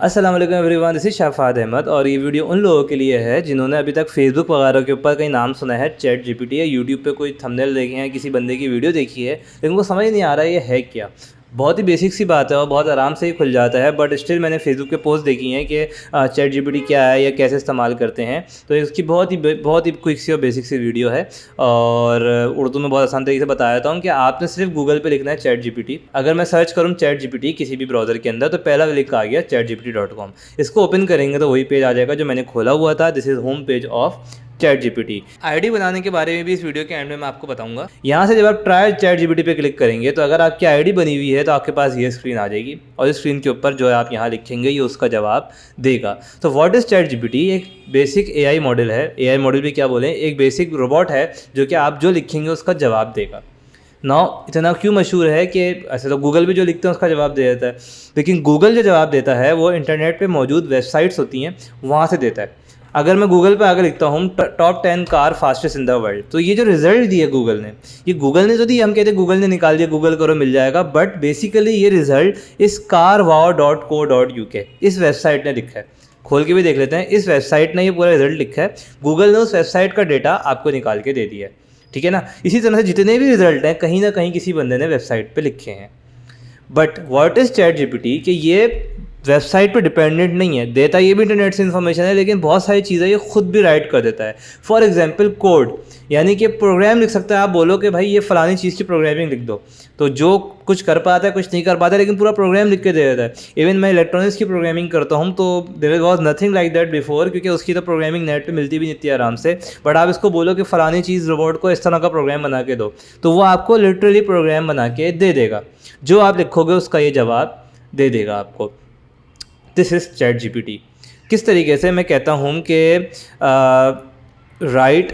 अस्सलाम वालेकुम everyone, this is Shafat Ahmad और ये वीडियो उन लोगों के लिए है जिन्होंने अभी तक फेसबुक वगैरह के ऊपर कहीं नाम सुना है चैट जीपीटी या यूट्यूब पे कोई थंबनेल देखे हैं, किसी बंदे की वीडियो देखी है लेकिन उनको समझ नहीं आ रहा है ये है क्या। बहुत ही बेसिक सी बात है और बहुत आराम से ही खुल जाता है, बट स्टिल मैंने फेसबुक पे पोस्ट देखी हैं कि चैट जीपीटी क्या है या कैसे इस्तेमाल करते हैं। तो इसकी बहुत ही क्विक सी और बेसिक सी वीडियो है और उर्दू में बहुत आसान तरीके से बताया देता हूँ कि आपने सिर्फ गूगल पे लिखना है चैट जीपीटी। अगर मैं सर्च करूँ चैट जीपीटी किसी भी ब्राउज़र के अंदर तो पहला लिंक आ गया chatgpt.com। इसको ओपन करेंगे तो वही पेज आ जाएगा जो मैंने खोला हुआ था। This is home page of chat GPT. ID बनाने के बारे में भी इस वीडियो के एंड में मैं आपको बताऊंगा। यहाँ से जब आप ट्राई चैट जीपीटी पे क्लिक करेंगे तो अगर आपकी आईडी बनी हुई है तो आपके पास ये स्क्रीन आ जाएगी और इस स्क्रीन के ऊपर जो है आप यहाँ लिखेंगे ये उसका जवाब देगा। तो व्हाट इज़ चैट जीपीटी? एक बेसिक एआई मॉडल है। एआई मॉडल भी क्या बोलें, एक बेसिक रोबोट है जो कि आप जो लिखेंगे उसका जवाब देगा। नाउ इतना क्यों मशहूर है कि ऐसे तो गूगल भी जो लिखते हैं उसका जवाब दे देता है, लेकिन गूगल जो जवाब देता है वो इंटरनेट पे मौजूद वेबसाइट्स होती हैं वहाँ से देता है। अगर मैं गूगल पे आकर लिखता हूँ top 10 car fastest in the world, तो ये जो रिजल्ट दिए गूगल ने, ये गूगल ने तो दी, हम कहते हैं गूगल ने निकाल दिया, गूगल करो मिल जाएगा, बट बेसिकली ये रिजल्ट इस carwow.co.uk इस वेबसाइट ने लिखा है। खोल के भी देख लेते हैं, इस वेबसाइट ने ये पूरा रिजल्ट लिखा है। गूगल ने उस वेबसाइट का डेटा आपको निकाल के दे दिया है, ठीक है ना। इसी तरह से जितने भी रिजल्ट हैं कहीं ना कहीं किसी बंदे ने वेबसाइट पे लिखे हैं। But what is chat GPT कि ये वेबसाइट पे डिपेंडेंट नहीं है, देता ये भी इंटरनेट से इन्फॉर्मेशन है लेकिन बहुत सारी चीज़ें ये खुद भी राइट कर देता है। फॉर एग्जांपल कोड, यानी कि प्रोग्राम लिख सकता है। आप बोलो कि भाई ये फ़लानी चीज़ की प्रोग्रामिंग लिख दो, तो जो कुछ कर पाता है कुछ नहीं कर पाता है लेकिन पूरा प्रोग्राम लिख के दे देता है। इवन मैं इलेक्ट्रॉनिक्स की प्रोग्रामिंग करता हूँ तो there was nothing like that before, क्योंकि उसकी तो प्रोग्रामिंग नेट पे मिलती भी नहीं इतनी आराम से। बट आप इसको बोलो कि फ़लानी चीज़ रोबोट को इस तरह का प्रोग्राम बना के दो, तो वो आपको लिटरली प्रोग्राम बना के दे देगा। जो आप लिखोगे उसका ये जवाब दे देगा आपको। This is ChatGPT. किस तरीके से मैं कहता हूँ कि write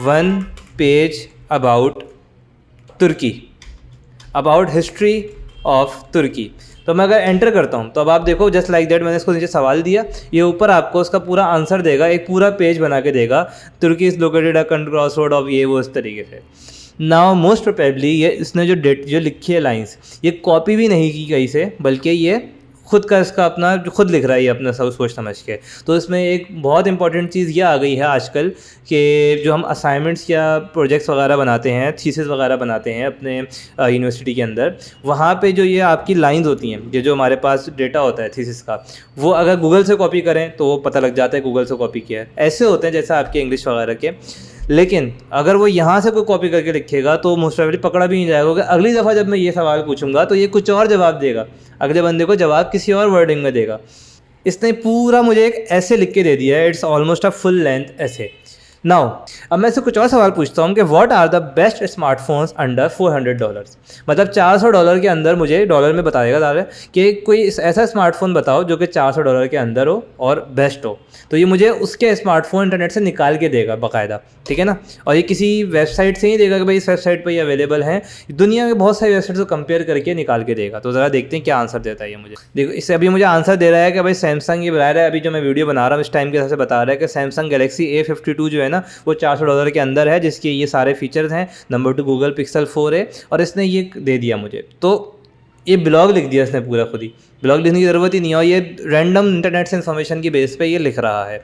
1 page about Turkey, about history of Turkey, तो मैं अगर एंटर करता हूँ तो अब आप देखो जस्ट लाइक दैट मैंने इसको नीचे सवाल दिया, ये ऊपर आपको उसका पूरा आंसर देगा, एक पूरा पेज बना के देगा। Turkey is located a cross road of ये वो इस तरीके से। नाउ मोस्ट प्रोबेबली ये इसने जो लिखी है लाइंस, ये कॉपी भी नहीं की कहीं से, बल्कि ये खुद का इसका अपना जो खुद लिख रहा है ये अपना सब सोच समझ के। तो इसमें एक बहुत इंपॉर्टेंट चीज़ ये आ गई है आजकल कि जो हम असाइनमेंट्स या प्रोजेक्ट्स वगैरह बनाते हैं, थीसिस वगैरह बनाते हैं अपने यूनिवर्सिटी के अंदर, वहाँ पे जो ये आपकी लाइंस होती हैं, ये जो हमारे पास डेटा होता है थीसिस का, वो अगर गूगल से कॉपी करें तो वो पता लग जाता है गूगल से कॉपी किया है। ऐसे होते हैं जैसे आपके इंग्लिश वगैरह के। लेकिन अगर वो यहाँ से कोई कॉपी करके लिखेगा तो मोस्ट प्रोबेबली पकड़ा भी नहीं जाएगा, क्योंकि अगली दफ़ा जब मैं ये सवाल पूछूंगा तो ये कुछ और जवाब देगा, अगले बंदे को जवाब किसी और वर्डिंग में देगा। इसने पूरा मुझे एक ऐसे लिख के दे दिया है, it's almost a full length ऐसे। नाउ अब मैं इससे कुछ और सवाल पूछता हूँ कि what are the best smartphones under $400, मतलब $400 के अंदर, मुझे डॉलर में बताएगा दादा कि कोई ऐसा स्मार्टफोन बताओ जो कि $400 के अंदर हो और बेस्ट हो। तो ये मुझे उसके स्मार्टफोन इंटरनेट से निकाल के देगा बाकायदा, ठीक है ना। और ये किसी वेबसाइट से ही देगा कि भाई इस वेबसाइट पर ये अवेलेबल है, दुनिया में बहुत सारी वेबसाइट को कंपेयर करके निकाल के देगा। तो ज़रा देखते हैं क्या आंसर देता है ये मुझे। देखो इससे अभी मुझे आंसर दे रहा है कि भाई सैमसंग, ये बता रहा है अभी जो मैं वीडियो बना रहा हूँ इस टाइम के हिसाब से बता रहा है कि सैमसंग गैलेक्सी A52 जो है ना वो $400 के अंदर है, जिसके ये सारे फीचर्स हैं। नंबर 2 गूगल पिक्सल 4 है और इसने ये दे दिया मुझे। तो ये ब्लॉग लिख दिया इसने पूरा खुद ही, ब्लॉग लिखने की ज़रूरत ही नहीं है और ये रैंडम इंटरनेट से इन्फॉर्मेशन की बेस पे ये लिख रहा है।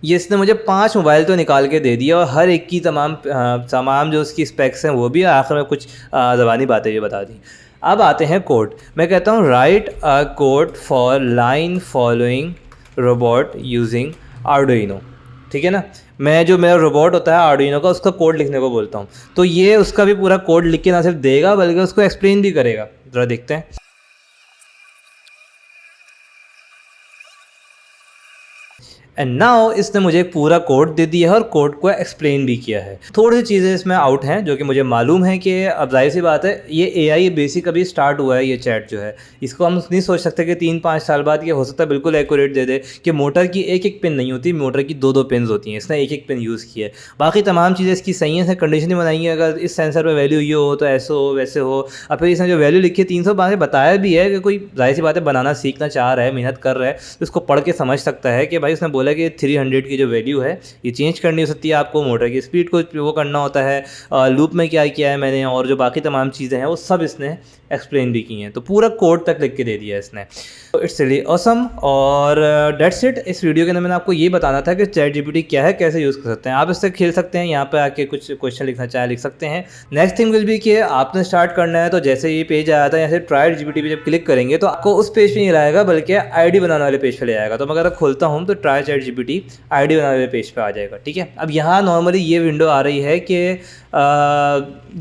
ये इसने मुझे 5 मोबाइल तो निकाल के दे दिया और हर एक की तमाम जो उसकी स्पेक्स हैं वो भी, आखिर में कुछ ज़बानी बातें भी बता दी। अब आते हैं कोड। मैं कहता हूँ right a code for line following robot using Arduino, ठीक है ना। मैं जो मेरा रोबोट होता है आर्डुइनो का, उसका कोड लिखने को बोलता हूँ, तो ये उसका भी पूरा कोड लिख के ना सिर्फ देगा बल्कि उसको एक्सप्लेन भी करेगा। ज़रा देखते हैं। एंड नाउ इसने मुझे एक पूरा कोड दे दिया है और कोड को एक्सप्लेन भी किया है। थोड़ी सी चीज़ें इसमें आउट हैं जो कि मुझे मालूम है कि अब जाहिर सी बात है ये एआई बेसिक अभी स्टार्ट हुआ है, ये चैट जो है इसको हम नहीं सोच सकते कि 3-5 साल बाद ये हो सकता है बिल्कुल एक्यूरेट दे दे कि मोटर की एक पिन नहीं होती, मोटर की 2 पिन्स होती हैं। इसने एक पिन यूज़ किया है, बाकी तमाम चीज़ें इसकी सही हैं, कंडीशन बनाई है अगर इस सेंसर पर वैल्यू ये हो तो ऐसे हो वैसे हो। अब फिर इसने जो वैल्यू लिखी है 300 बताया भी है कि कोई जाहिर सी बात है बनाना सीखना चाह रहा है, मेहनत कर रहा है, तो इसको पढ़ के समझ सकता है कि भाई उसने बोला कि 300 की जो वैल्यू है ये चेंज करनी हो सकती है आपको, मोटर की स्पीड को वो करना होता है, लूप में क्या किया है मैंने, और जो बाकी तमाम चीज़ें हैं वो सब इसने एक्सप्लेन भी की हैं। तो पूरा कोड तक लिख के दे दिया है इसने। तो इट्स रियली ऑसम। और डेट्स इट। इस वीडियो के अंदर मैंने आपको ये बताना था कि चैट जीपीटी क्या है, कैसे यूज़ कर सकते हैं आप, इससे खेल सकते हैं, यहाँ पे आके कुछ क्वेश्चन लिखना चाहे लिख सकते हैं। नेक्स्ट थिंग विल बी कि आपने स्टार्ट करना है तो जैसे ये पेज आया था, यहाँ से ट्राई जीपीटी पे जब क्लिक करेंगे तो आपको उस पेज पे नहीं लाएगा बल्कि आईडी बनाने वाले पेज पे ले आएगा। तो मैं अगर खोलता हूँ तो ट्राई चैट जीपीटी आईडी बनाने वाले पेज पे आ जाएगा। ठीक है, अब यहाँ नॉर्मली ये विंडो आ रही है कि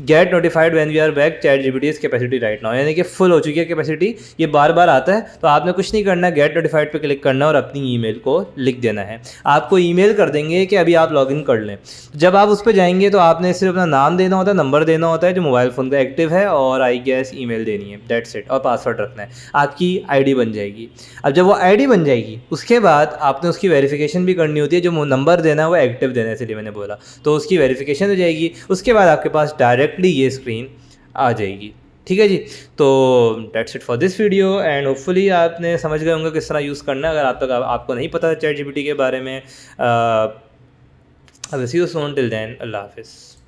get notified when we are back ChatGPT is capacity right now, यानी कि फुल हो चुकी है कैपेसिटी, ये बार बार आता है। तो आपने कुछ नहीं करना है, गेट नोटिफाइड पे क्लिक करना है और अपनी ईमेल को लिख देना है। आपको ईमेल कर देंगे कि अभी आप लॉगिन कर लें। जब आप उस पर जाएंगे तो आपने सिर्फ अपना नाम देना होता है, नंबर देना होता है जो मोबाइल फ़ोन का एक्टिव है, और आई गेस ईमेल देनी है, दैट्स इट, और पासवर्ड रखना है, आपकी आईडी बन जाएगी। अब जब वो आईडी बन जाएगी उसके बाद आपने उसकी वेरिफिकेशन भी करनी होती है, जो नंबर देना है वो एक्टिव देना है, इसलिए मैंने बोला। तो उसकी वेरिफिकेशन हो जाएगी, उसके बाद आपके पास डायरेक्टली ये स्क्रीन आ जाएगी। ठीक है जी, तो that's it for this video and hopefully आपने समझ गए होंगे किस तरह यूज़ करना है। अगर आप तक आपको नहीं पता चैट जीपीटी के बारे में, अब सी यू सून, टिल देन अल्लाह हाफिज़।